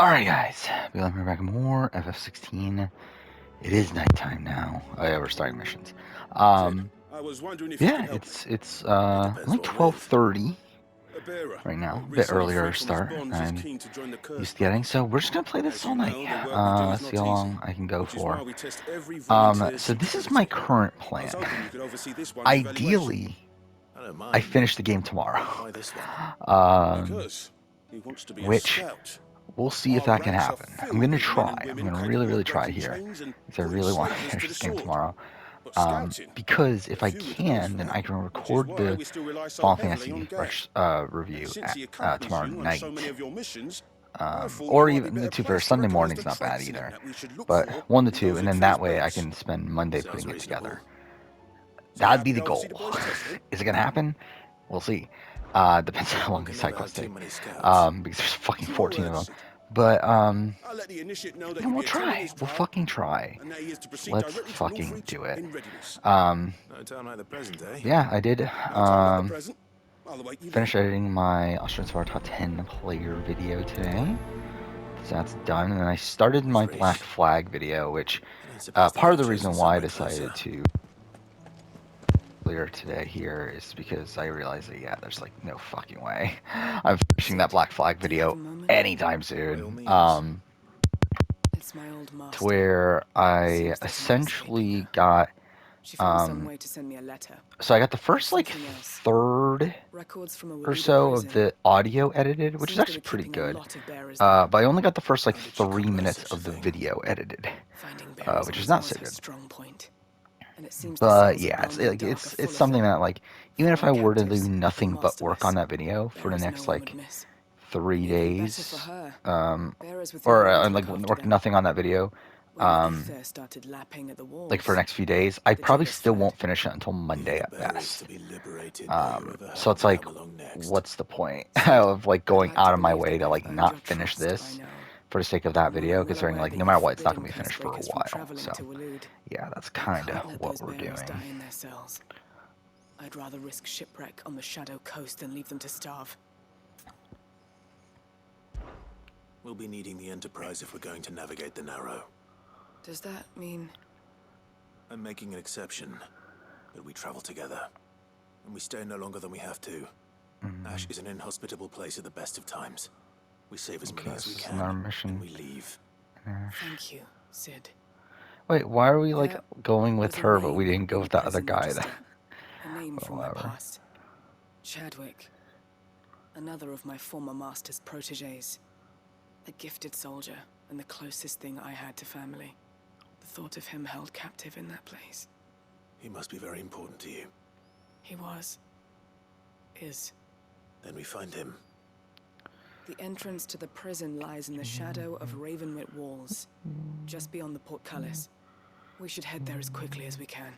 Alright guys, we're back more FF16. It is nighttime now. Oh yeah, we're starting missions. I was wondering if you Yeah, could help me. it's It depends only what with. 12:30 A bearer, right now. A bit recently earlier freed from his start than bonds, is I'm keen to join the used curse to getting. brothers. So we're just gonna play this As all you night. know, the work we do is Let's see not how easy, long I can go which is why for. we test every volunteer's So this is my suitability. current I was plan. hoping you could oversee this one's evaluation. Ideally, I don't I mind. finish the game tomorrow. Why this one? Because he wants to be a Which scout. we'll see if Our that can ranks are happen. I'm filled gonna with men try. and I'm women gonna capable really of try breaking here chains and because I putting really want to slavers finish to the this game sword. tomorrow. But scouting, Because there if are I few rewards can, for then that, I can which is record why the we still rely so Final heavily on Fantasy Gash. And review since he at accompanies tomorrow you on so night. many of your missions, I thought he Or might be even the better two for placed to Sunday recommend morning's the not bad traits in him either. that we should look But for one to in two, those and then into his that way I boats. can spend Monday Sounds putting it reasonable. together. So you're That'd be happy the to oversee goal. the boys' test then? Is it gonna happen? We'll see. Depends how long One these can side never have quests too take. many scouts. Because there's fucking True 14 of words, them. Sid. But I'll let the initiate know that and you'll we'll be attending try. his We'll trial, fucking try. and that he is to So proceed let's directly to fucking Northreach do it. in readiness. No time like the present, eh? Yeah, I did. No time like the present. I'll await you Finish there. editing my Austrian Star Top 10 player video today. So that's done. And then I started my Black Northreach. Flag video, which I don't suppose they part would of the have reason chosen why I somewhere decided closer. to earlier today here is because I realized that, yeah, there's like no fucking way I'm finishing that Sid, Black Flag do you have video a moment? anytime By all soon. means. It's my old To master. where I Seems there's no escaping essentially her. got, She found some way to send me a letter. so I got the Or first like something else. third Records from a or Walida so of prison. the audio edited, which is Seems they actually were pretty keeping a good. lot of bearers there. But I only got the first like How did she come 3 by minutes such a of the thing? video edited, Finding bearers which is always not was so her good. strong point. And it seems the But cells of yeah, it's Belmont like Dark are it's full of something them. that like even if Foreign I were to do captives, nothing but work on masterless. that video for the Bearers no next one would like miss. 3 And even better for days, her. Bearers with or no one to like look after work them. nothing on that video, When the Aether started lapping at the like for the walls, next few days, I the probably jailer still fled. won't finish it until Leave Monday the at bearers to best. be liberated by whoever So happens it's to like, come along next. what's the point Sid, of like I'd going like out to of my believe way that to they've like earned not your finish trust by this now. for the sake of that And while video, I'm well considering aware like that no you've matter what, it's not forbidden gonna be finished for a curse-breakers from while. traveling So to Waloed, yeah, that's I kind can't of let what those we're bearers doing. die in their cells. I'd rather risk shipwreck on the Shadow Coast than leave them to starve. We'll be needing the Enterprise if we're going to navigate the Narrow. Does that mean... I'm making an exception, but we travel together. And we stay no longer than we have to. Ash is an inhospitable place at the best of times. We save as many as we This is can, another mission. and we leave. Thank you, Sid. Wait, why are we like There going with was a her, but we name didn't go in with the that other prison guy? register. A name from my Whatever. past. Chadwick. Another of my former master's protégés. A gifted soldier, and the closest thing I had to family. The thought of him held captive in that place. He must be very important to you. He was. Is. Then we find him. The entrance to the prison lies in the shadow of Ravenwit walls, just beyond the portcullis. We should head there as quickly as we can.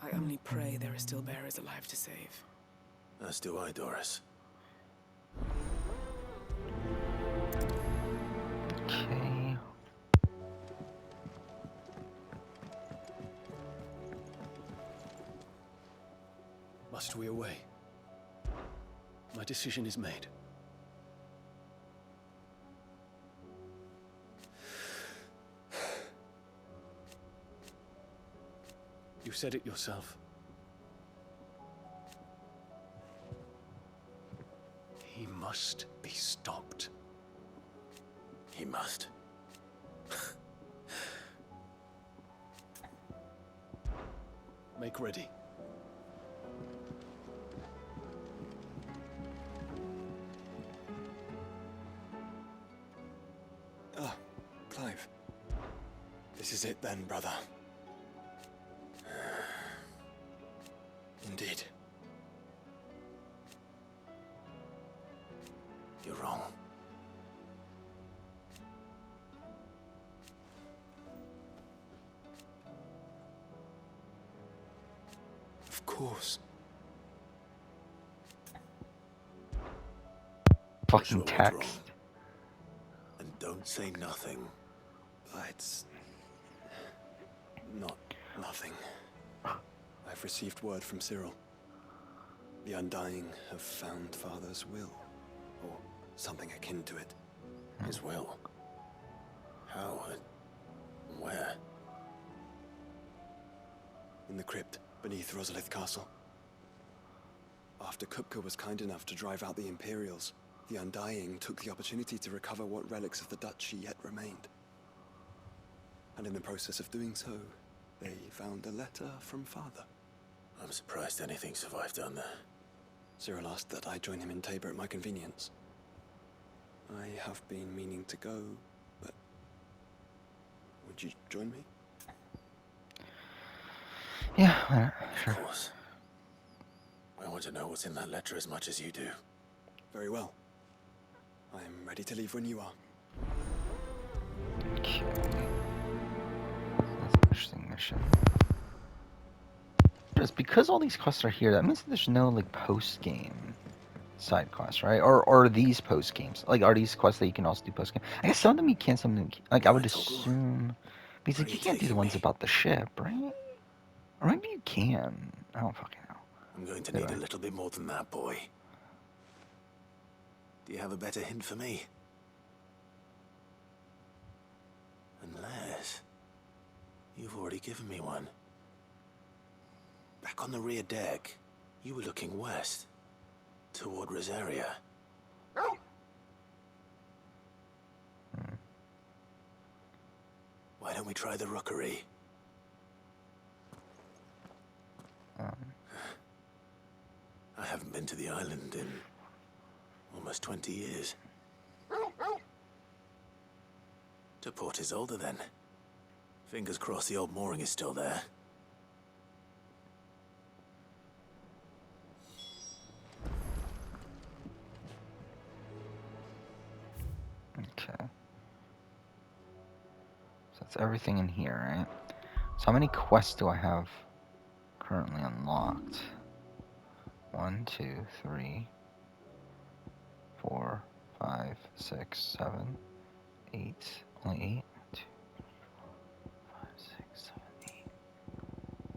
I only pray there are still bearers alive to save. As do I, Doris. Okay. Must we away? My decision is made. You said it yourself. He must be stopped. He must. Make ready. Ah, Clive. This is it then, brother. Indeed. You're wrong. Of course. Fucking Sure what's text. wrong. And don't say nothing. It's... not nothing. I've received word from Cyril. The Undying have found Father's will, or something akin to it. His will. How and where? In the crypt beneath Rosalith Castle. After Kupka was kind enough to drive out the Imperials, the Undying took the opportunity to recover what relics of the Duchy yet remained. And in the process of doing so, they found a letter from Father. I'm surprised anything survived down there. Cyril asked that I join him in Tabor at my convenience. I have been meaning to go, but... would you join me? Yeah, sure. Of course. I want to know what's in that letter as much as you do. Very well. I'm ready to leave when you are. Okay. That's an interesting mission. Just because all these quests are here, that means that there's no like post-game side quests, right? Or are these post games? Like, are these quests that you can also do post game? I guess some of them you can, some of them you can't. Like, I would assume because like you can't do the ones about the ship, right? Or maybe you can. I don't fucking know. I'm going to need a little bit more than that, boy. Do you have a better hint for me? Unless you've already given me one. Back on the rear deck, you were looking west, toward Rosaria. Why don't we try the rookery? I haven't been to the island in almost 20 years. To Port Isolde, then. Fingers crossed the old mooring is still there. Okay. So that's everything in here, right? So how many quests do I have currently unlocked? 1, 2, 3, 4, 5, 6, 7, 8. Only 8? 2, 5, 6, 7, 8.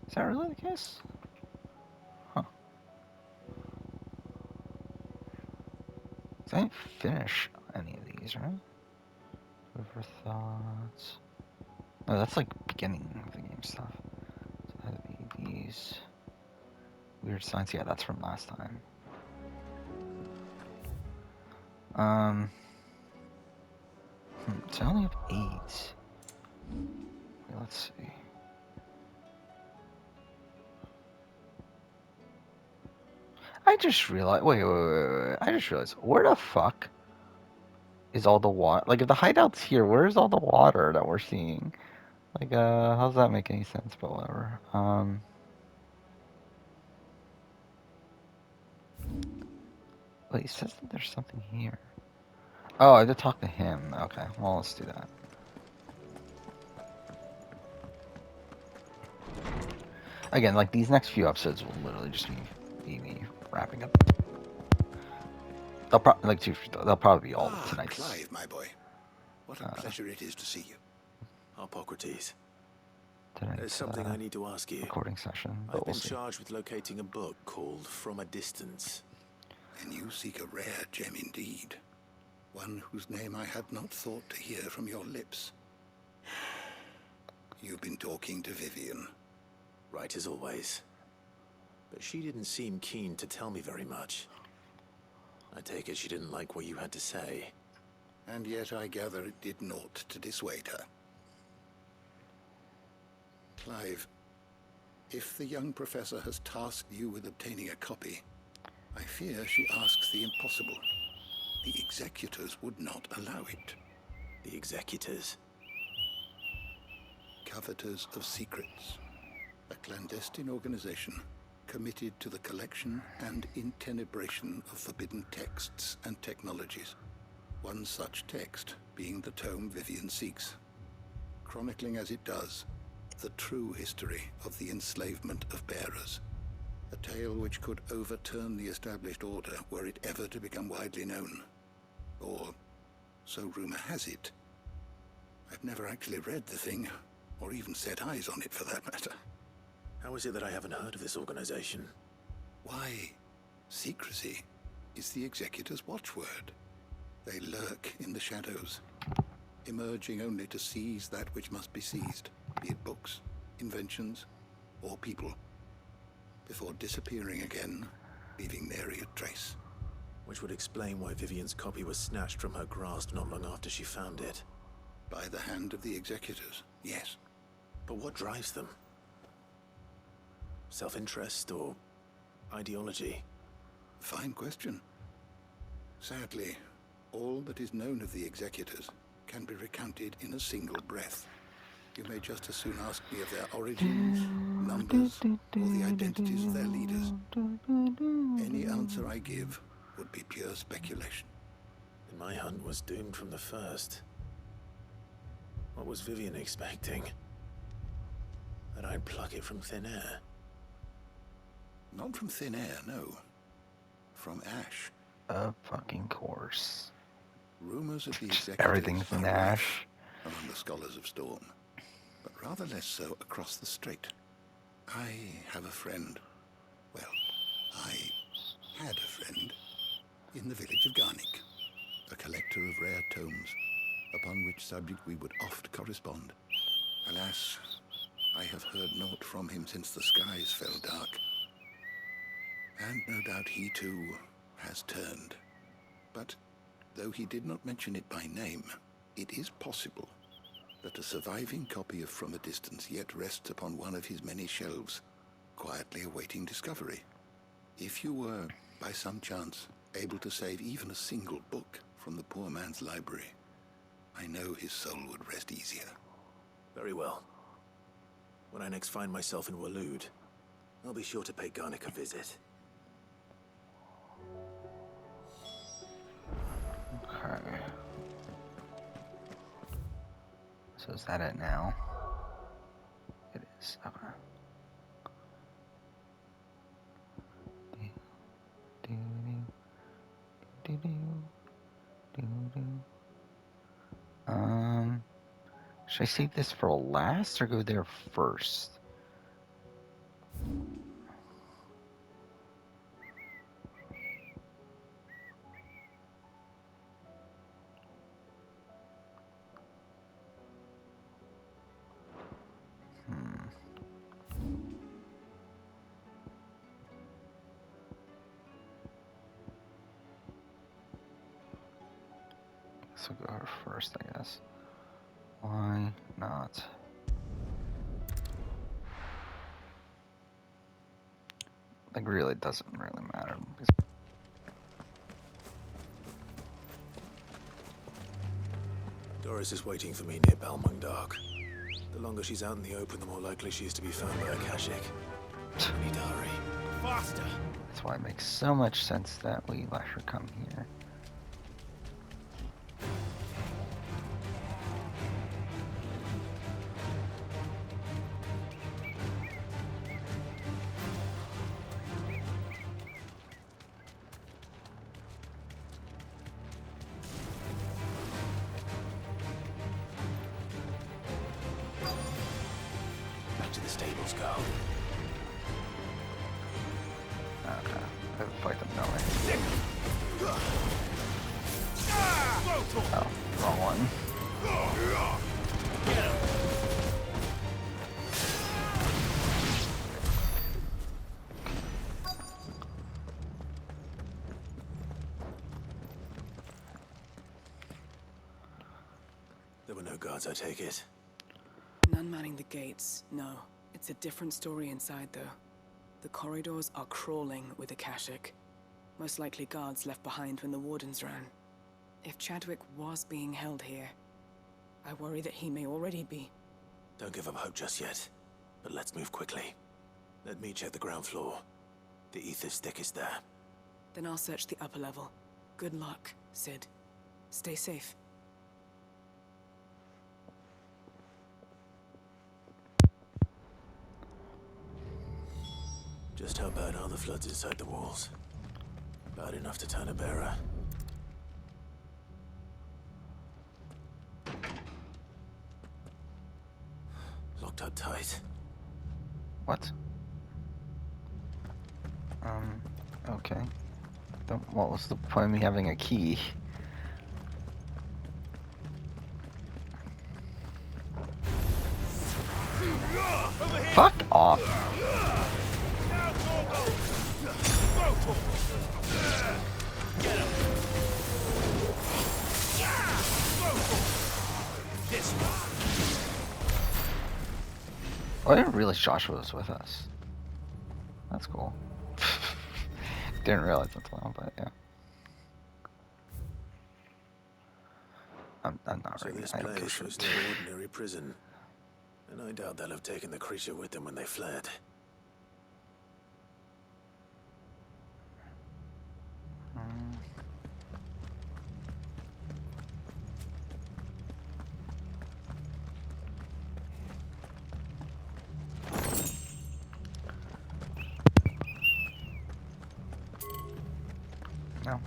Is that really the case? Huh. I didn't finish any of these, right? River Thoughts. No, that's like beginning of the game stuff. So that'd be these. Weird Science, yeah, that's from last time. So I only have 8. Wait, let's see. I just realized, wait. I just realized, where the fuck is all the water? Like, if the hideout's here, where's all the water that we're seeing? Like, how does that make any sense? But whatever. Wait, he says that there's something here. Oh, I have to talk to him. Okay, well, let's do that. Again, like, these next few episodes will literally just be me wrapping up. They'll probably be all tonight's. Clive, my boy. What a pleasure it is to see you. Hippocrates. Tonight's, There's something I need to ask you. Recording session, but I've we'll been see. charged with locating a book called From a Distance. And you seek a rare gem indeed. One whose name I had not thought to hear from your lips. You've been talking to Vivian. Right as always. But she didn't seem keen to tell me very much. I take it she didn't like what you had to say. And yet I gather it did naught to dissuade her. Clive, if the young professor has tasked you with obtaining a copy, I fear she asks the impossible. The executors would not allow it. The executors? Coveters of Secrets. A clandestine organization committed to the collection and intenebration of forbidden texts and technologies. One such text being the tome Vivian seeks, chronicling as it does the true history of the enslavement of bearers. A tale which could overturn the established order were it ever to become widely known. Or, so rumor has it. I've never actually read the thing, or even set eyes on it for that matter. How is it that I haven't heard of this organization? Why, secrecy is the executor's watchword. They lurk in the shadows, emerging only to seize that which must be seized, be it books, inventions, or people, before disappearing again, leaving nary a trace. Which would explain why Vivian's copy was snatched from her grasp not long after she found it. By the hand of the executors, yes. But what drives them? Self-interest or ideology? Fine question. Sadly, all that is known of the executors can be recounted in a single breath. You may just as soon ask me of their origins, numbers, or the identities of their leaders. Any answer I give would be pure speculation. And my hunt was doomed from the first. What was Vivian expecting? That I'd pluck it from thin air? Not from thin air, no. From ash. Of fucking course. Rumors of the Just executors everything's in are rife ash. among the scholars of Storm, but rather less so across the strait. I have a friend. Well, I had a friend in the village of Garnick, a collector of rare tomes, upon which subject we would oft correspond. Alas, I have heard naught from him since the skies fell dark. And no doubt he too has turned. But though he did not mention it by name, it is possible that a surviving copy of From a Distance yet rests upon one of his many shelves, quietly awaiting discovery. If you were, by some chance, able to save even a single book from the poor man's library, I know his soul would rest easier. Very well. When I next find myself in Waloed, I'll be sure to pay Garnick a visit. Okay. So is that it now? It is. Okay. Should I save this for last or go there first? So go her first, I guess. Why not? Like, really doesn't really matter. Doris is waiting for me near Balmung. The longer she's out in the open, the more likely she is to be found by a Kashik. I need to hurry. Faster! That's why it makes so much sense that we let her come here. Back to the stables go. Okay. I have to fight them that way. Oh, wrong one. There were no guards, I take it. None manning the gates, no. It's a different story inside, though. The corridors are crawling with Akashic. Most likely guards left behind when the wardens ran. If Chadwick was being held here, I worry that he may already be. Don't give up hope just yet, but let's move quickly. Let me check the ground floor. The ether stick is there. Then I'll search the upper level. Good luck, Sid. Stay safe. Just how bad are the floods inside the walls? Bad enough to turn a bearer. Locked up tight. What? Okay. What was the point of me having a key? Fuck off. Oh, I didn't realize Joshua was with us. That's cool. Didn't realize until now, but yeah. I'm not So reading. this I don't give a place shit. was no ordinary prison. And I doubt they'll have taken the creature with them when they fled. No.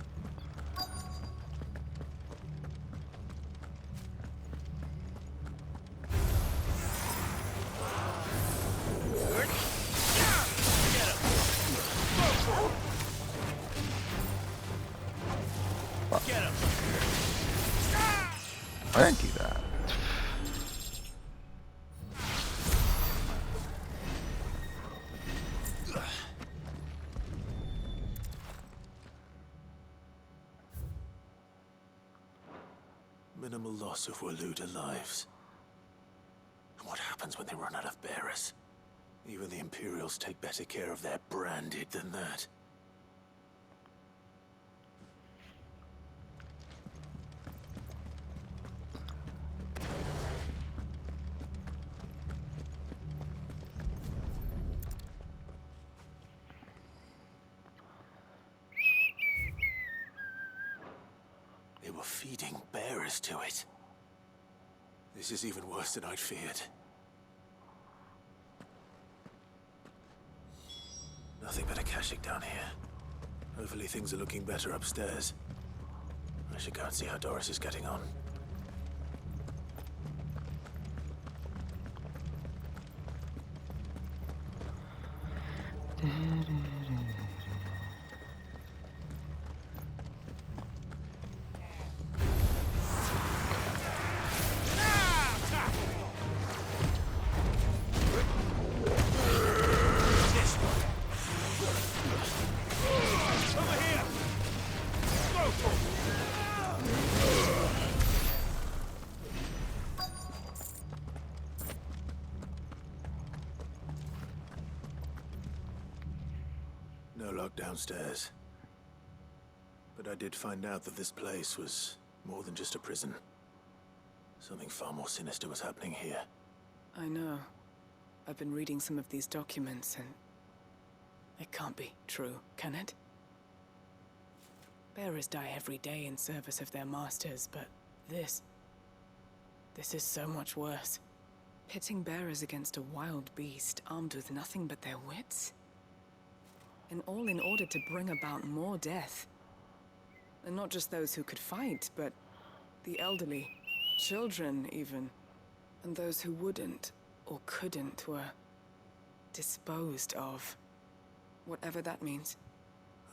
I didn't do that. Minimal loss of Waluda lives. And what happens when they run out of bearers? Even the Imperials take better care of their branded than that. They were feeding bearers to it. This is even worse than I'd feared. Nothing but a caching down here. Hopefully things are looking better upstairs. I should go and see how Doris is getting on. No lock downstairs. But I did find out that this place was more than just a prison. Something far more sinister was happening here. I know. I've been reading some of these documents, and it can't be true, can it? Bearers die every day in service of their masters, but this is so much worse. Pitting bearers against a wild beast armed with nothing but their wits? And all in order to bring about more death. And not just those who could fight, but the elderly, children even. And those who wouldn't or couldn't were disposed of. Whatever that means.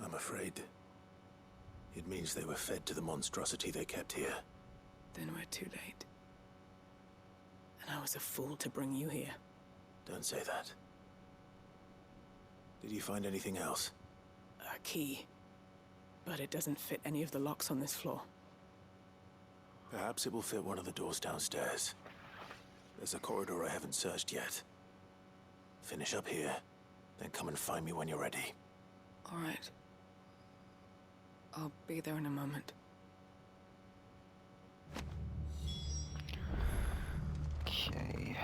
I'm afraid it means they were fed to the monstrosity they kept here. Then we're too late. And I was a fool to bring you here. Don't say that. Did you find anything else? A key. But it doesn't fit any of the locks on this floor. Perhaps it will fit one of the doors downstairs. There's a corridor I haven't searched yet. Finish up here, then come and find me when you're ready. All right. I'll be there in a moment. Okay.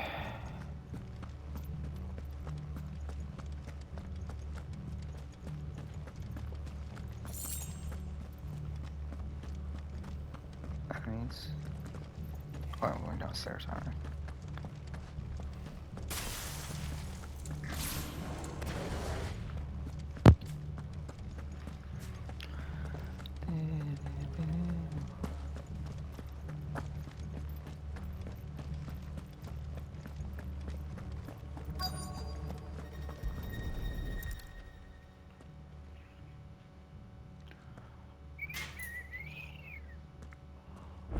That means... Oh, I'm going downstairs, aren't I?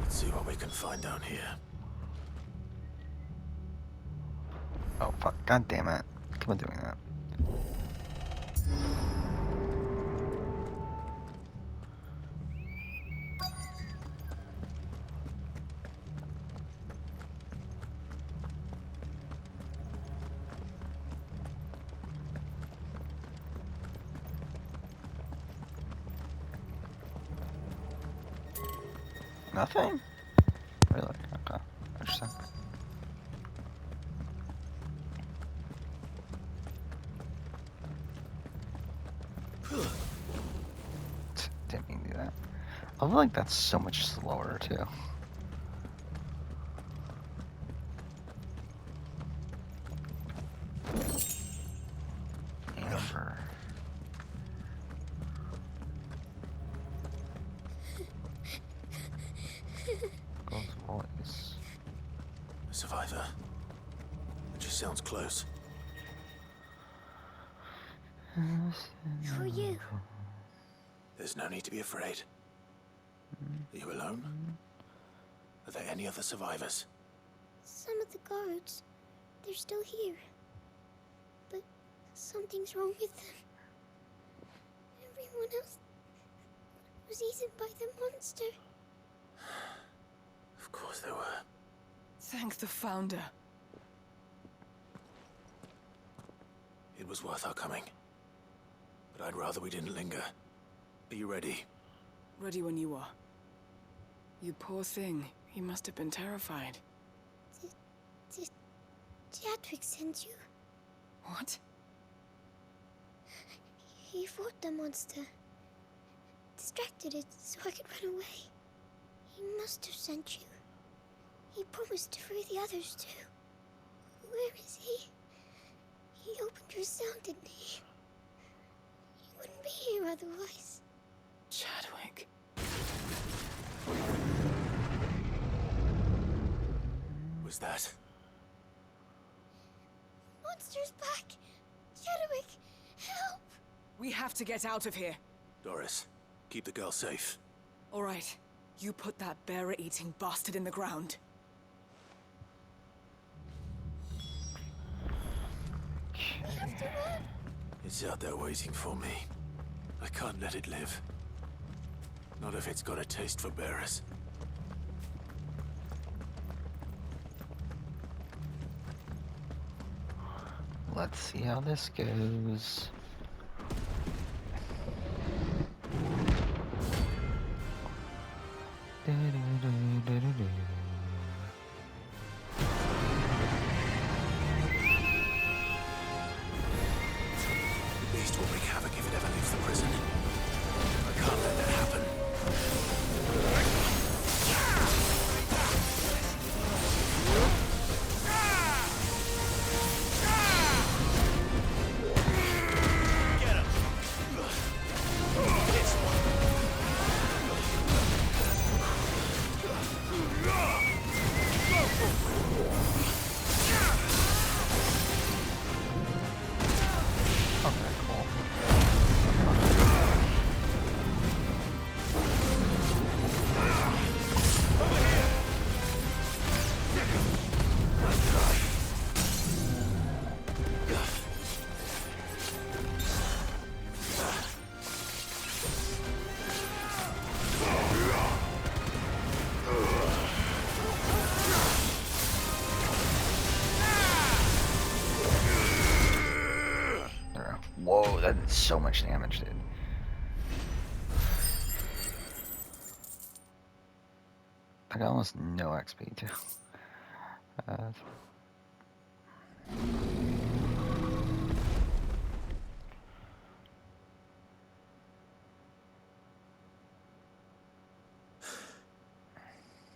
Let's see what we can find down here. Oh, fuck. God damn it. Keep on doing that. Nothing? Really? Okay. Interesting. Didn't mean to do that. I feel like that's so much slower, too. Amber. Girl's voice. A survivor. It just sounds close. Who are you? There's no need to be afraid. Are you alone? Are there any other survivors? Some of the guards. They're still here. But something's wrong with them. Everyone else was eaten by the monster. Of course there were. Thank the Founder. It was worth our coming. But I'd rather we didn't linger. Are you ready? Ready when you are. You poor thing. He must have been terrified. Did Chadwick send you? What? He fought the monster. Distracted it so I could run away. He must have sent you. He promised to free the others too. Where is he? He opened your cell, didn't he? He wouldn't be here otherwise. Chadwick. Was that? Monster's back! Chadwick, help! We have to get out of here. Doris, keep the girl safe. All right. You put that bearer-eating bastard in the ground. We have to run! It's out there waiting for me. I can't let it live. Not if it's got a taste for bearers. Let's see how this goes. The beast will wreak havoc if it ever leaves the prison. I can't let that happen. Get him! This Okay, cool. There. Whoa, that did so much damage, dude. I got almost no XP too. Uh,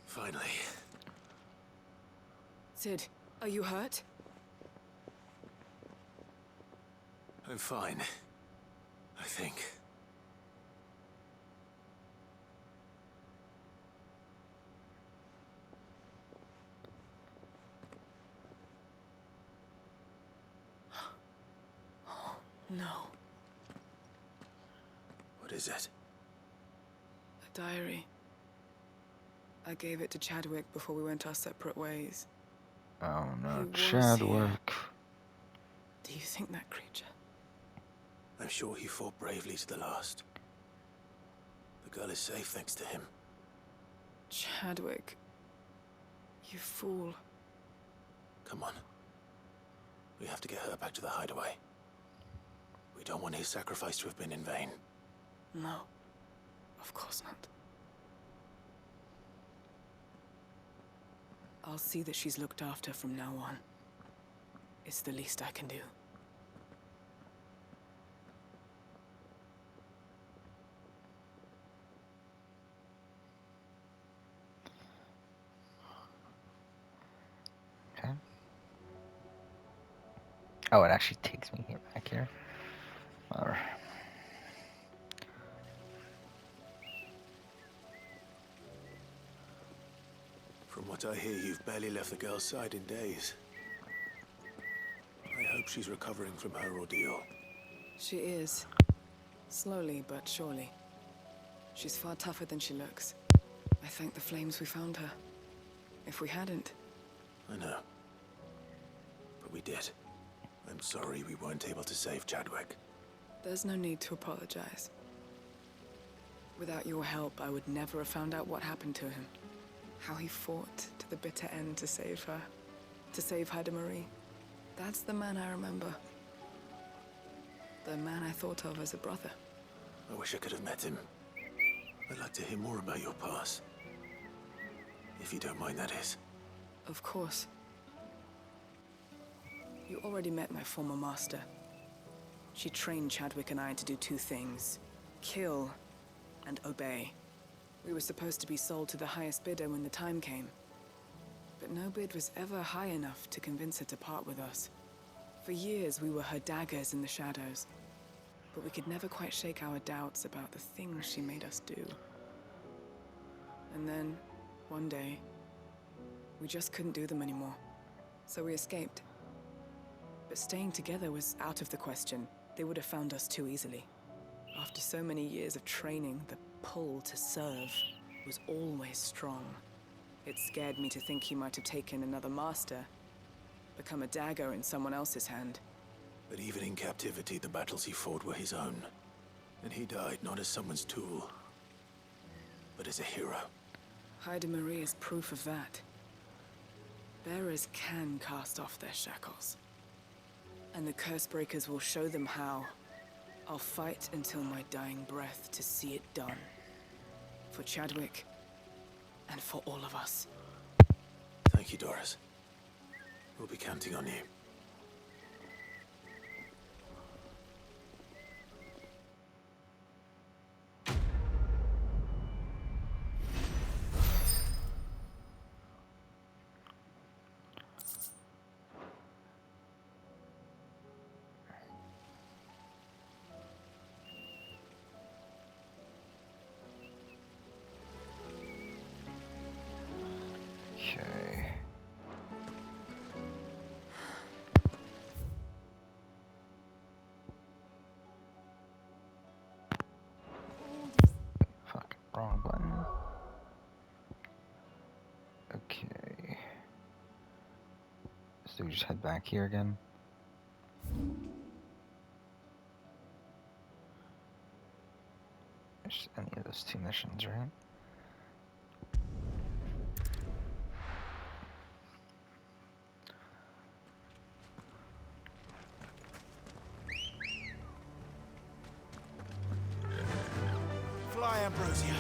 Finally. Sid, are you hurt? I'm fine. I think. No. What is it? A diary. I gave it to Chadwick before we went our separate ways. oh no, He was Chadwick. Do you think that creature? I'm sure he fought bravely to the last. The girl is safe thanks to him. Chadwick. You fool. Come on. We have to get her back to the hideaway. We don't want his sacrifice to have been in vain. No. Of course not. I'll see that she's looked after from now on. It's the least I can do. Okay. Oh, it actually takes me back here. Or From what I hear, you've barely left the girl's side in days. I hope she's recovering from her ordeal. She is. Slowly but surely. She's far tougher than she looks. I thank the flames we found her. If we hadn't... I know. But we did. I'm sorry we weren't able to save Chadwick. There's no need to apologize. Without your help, I would never have found out what happened to him. How he fought to the bitter end to save her. To save Haida Marie. That's the man I remember. The man I thought of as a brother. I wish I could have met him. I'd like to hear more about your past. If you don't mind, that is. Of course. You already met my former master. She trained Chadwick and I to do two things. Kill and obey. We were supposed to be sold to the highest bidder when the time came. But no bid was ever high enough to convince her to part with us. For years, we were her daggers in the shadows. But we could never quite shake our doubts about the things she made us do. And then, one day, we just couldn't do them anymore. So we escaped. But staying together was out of the question. They would have found us too easily. After so many years of training, the pull to serve was always strong. It scared me to think he might have taken another master, become a dagger in someone else's hand. But even in captivity, the battles he fought were his own. And he died not as someone's tool, but as a hero. Haida Marie is proof of that. Bearers can cast off their shackles. And the Cursebreakers will show them how. I'll fight until my dying breath to see it done. For Chadwick, and for all of us. Thank you, Doris. We'll be counting on you. okay. Fuck, wrong button. Okay. So we just head back here again. Just any of those two missions, right? Fly, Ambrosia.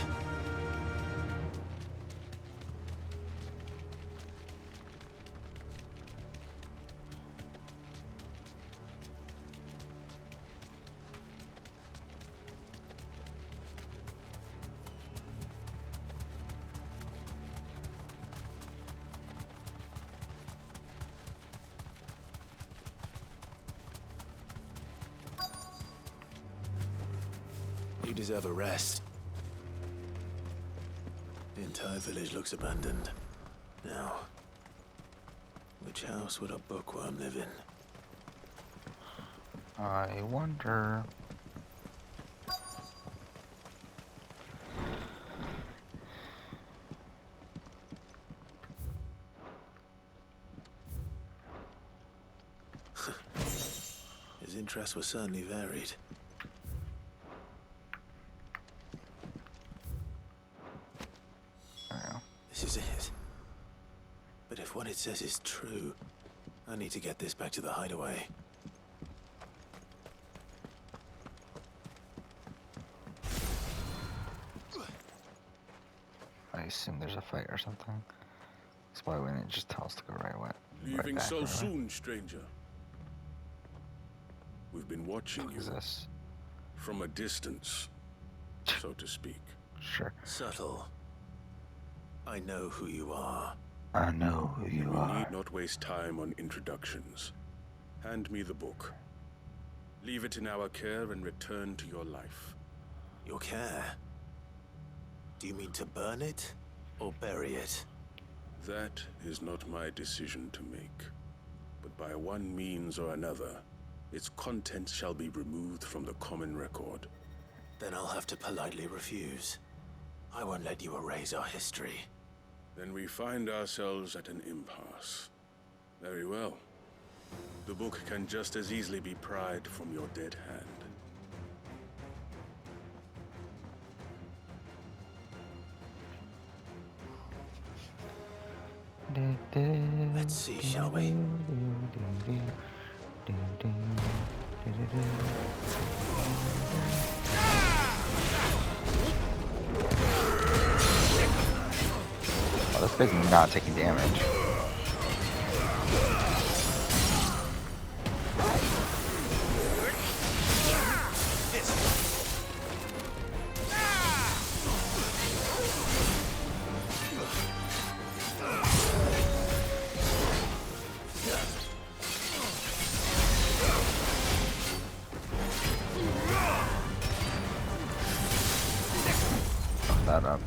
You deserve a rest. The entire village looks abandoned. Now, which house would a bookworm live in? I wonder. His interests were certainly varied. This is it. But if what it says is true, I need to get this back to the hideaway. I assume there's a fight or something. That's why wouldn't it just tell us to go right away? Leaving back, so right? soon, stranger. We've been watching What is you this? from a distance, so to speak. Sure. Subtle. I know who you are. I know who you We are. need not waste time on introductions. Hand me the book. Leave it in our care and return to your life. Your care? Do you mean to burn it or bury it? That is not my decision to make. But by one means or another, its contents shall be removed from the common record. Then I'll have to politely refuse. I won't let you erase our history. Then we find ourselves at an impasse. Very well. The book can just as easily be pried from your dead hand. Let's see, shall we? Oh, this guy's not taking damage. Fuck that up.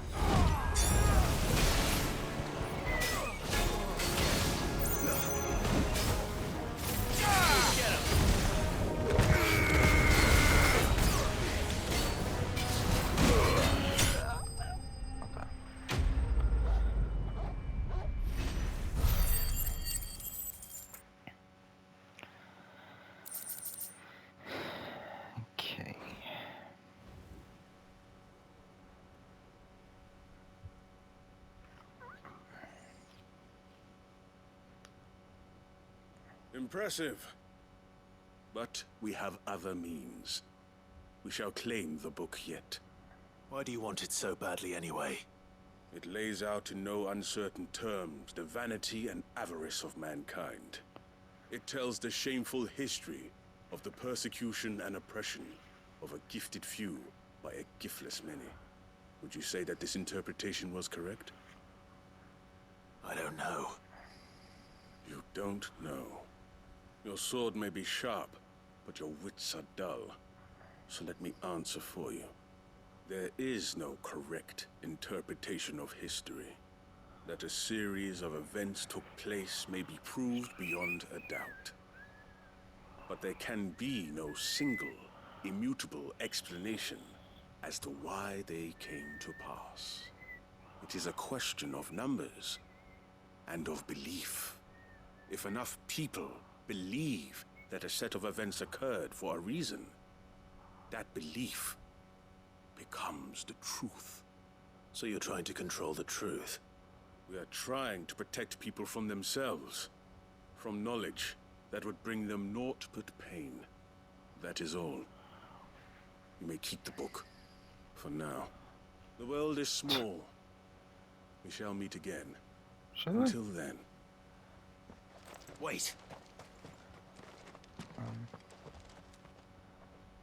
Okay. Impressive. But we have other means. We shall claim the book yet. Why do you want it so badly anyway? It lays out in no uncertain terms the vanity and avarice of mankind. It tells the shameful history of the persecution and oppression of a gifted few by a giftless many. Would you say that this interpretation was correct? I don't know. You don't know. Your sword may be sharp, but your wits are dull. So let me answer for you. There is no correct interpretation of history. That a series of events took place may be proved beyond a doubt. But there can be no single, immutable explanation as to why they came to pass. It is a question of numbers and of belief. If enough people believe that a set of events occurred for a reason, that belief becomes the truth. So you're trying to control the truth? We are trying to protect people from themselves, from knowledge that would bring them naught but pain. That is all. You may keep the book, for now. The world is small. We shall meet again. Should we? Until then. Wait.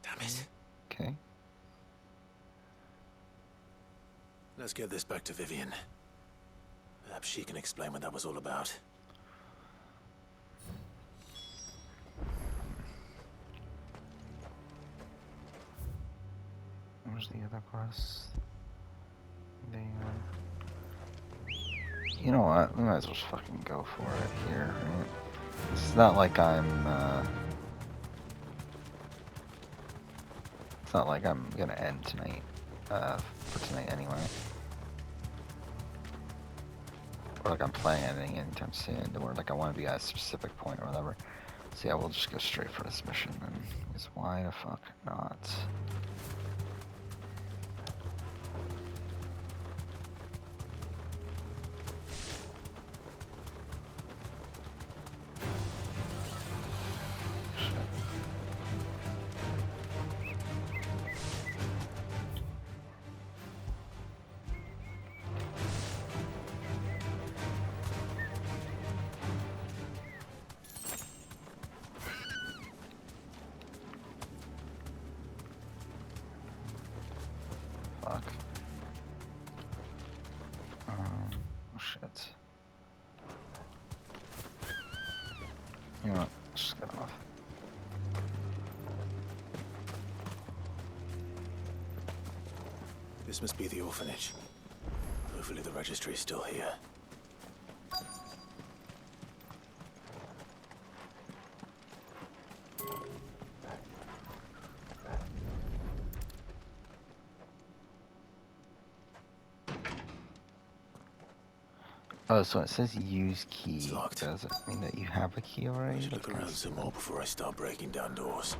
Damn it. Okay. Let's get this back to Vivian. Perhaps she can explain what that was all about. Where's the other quest? You know what? We might as well just fucking go for it here, right? It's not like it's not like I'm gonna end tonight, for tonight anyway. Or like I'm playing anything anytime soon, or like I want to be at a specific point or whatever. So yeah, we'll just go straight for this mission then. Because why the fuck not? Fuck. Oh shit. You know what? Let's just get off. This must be the orphanage. Hopefully the registry is still here. Oh, so it says use key. It's locked. Does it mean that you have a key I already? should That's look kinda around some stupid. more before I start breaking down doors.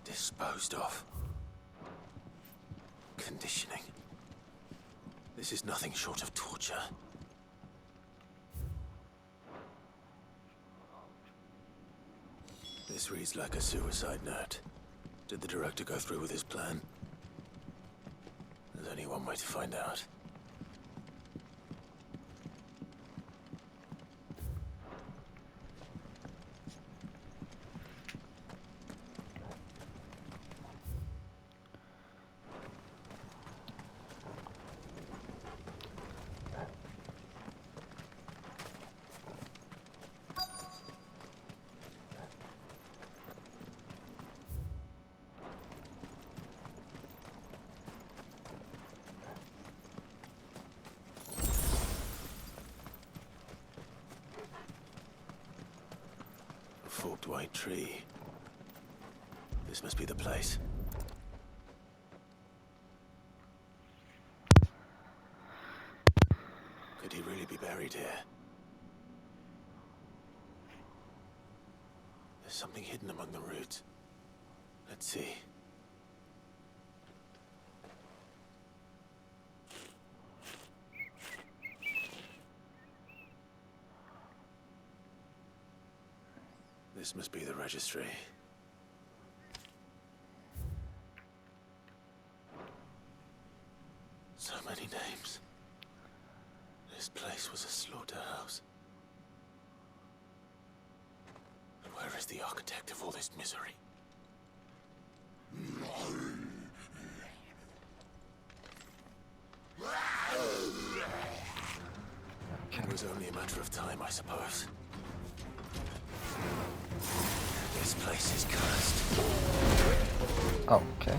Disposed of. Conditioning. This is nothing short of torture. This reads like a suicide note. Did the director go through with his plan? There's only one way to find out. A forked white tree. This must be the place. Could he really be buried here? There's something hidden among the roots. Let's see. This must be the registry. So many names. This place was a slaughterhouse. And where is the architect of all this misery? It was only a matter of time, I suppose. This place is cursed. Oh, okay.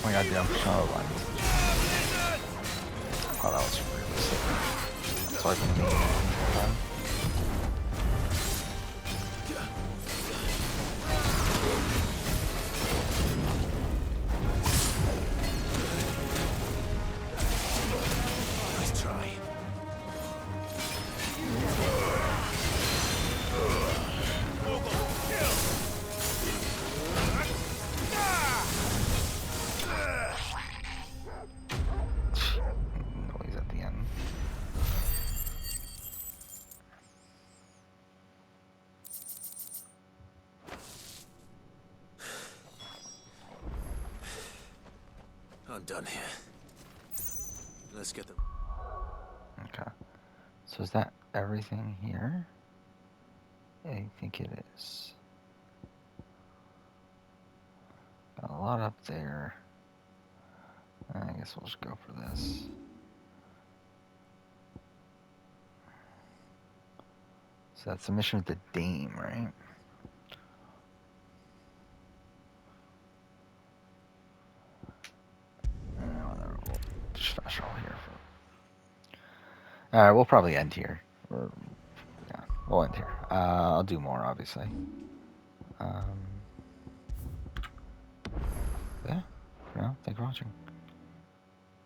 Oh my god, dude, I'm so blind. Oh, that was really sick. That's why I've been doing it. Nice try. Noise at the end. I'm done here. Let's get them. Okay. So is that everything here? I think it is. Got a lot up there. guess we'll just go for this. So that's a mission with the Dame, right? We'll just fast roll here. Alright, we'll probably end here. Yeah, we'll end here. I'll do more, obviously. Yeah, for now, thanks for watching.